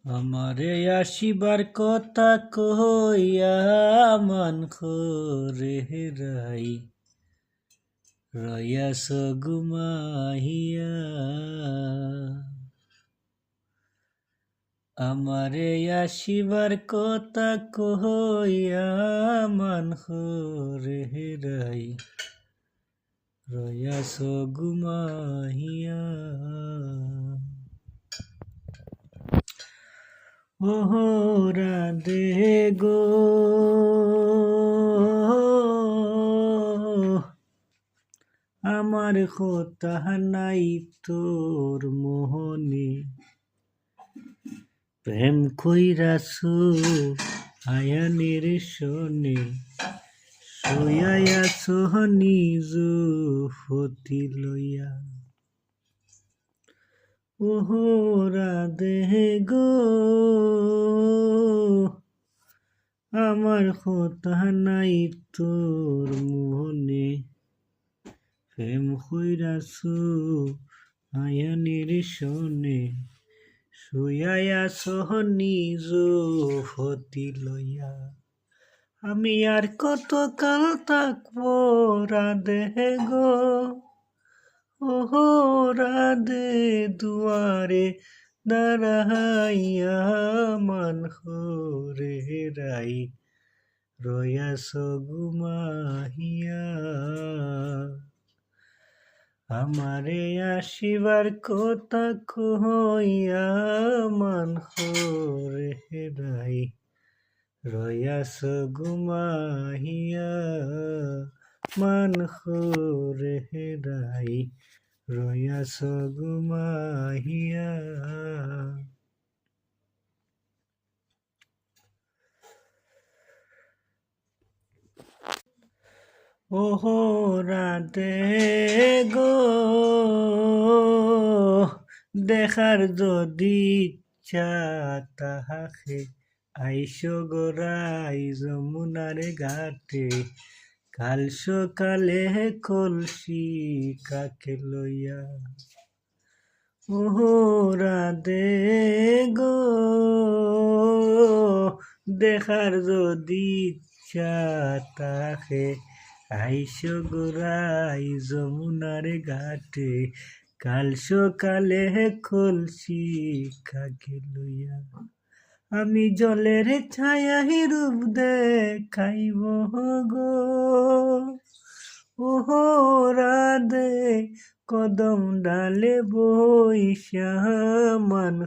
আমারে আসিবার কথা কইয়া মান করে রাই রয়াস গুমাহিয়া। আমারে আসিবার কথা কইয়া মান করে রাই রয়াস গুমাহিয়া। ওহো রাধে গো আমার কথা নাই তোর মোহনে, প্রেম কইরাছো আয়ানের শোনে, শুয়াইয়াছো নিজ ফতি লইয়া। ওহো রাধে গো আমার কথা নাই তোর মোহনে, প্রেম কইরাছো আয়ানের শোনে, শুয়াইয়াছো নিজ ফতি লইয়া। আমি আর কত কাল থাকবো রাধে গো, ওহো রাধে দুয়ারে দাঁড়াইয়া মান করে রাই রয়াস গুমাহিয়া। আমারে আসিবার কথা কইয়া মান করে রাই রয়াস গুমাহিয়া। মান করে রাই রয়াস গুমাহিয়া। ওহো রাধে গো দেখার যদি ইচ্ছা তাহাকে আইসো গোরাই যমুনার ঘাটে, কাল সকালে কলসি কাকে লইয়া। ওহো রাধে গো দেখার যদি ইচ্ছা তাকে আইসো গোরাই যমুনার ঘাটে, কাল সকালে কলসি কাকে লইয়া। আমি জলের ছায়া রূপ দেখাইব গো, ওহো রাধে কদম ডালে বইসা মান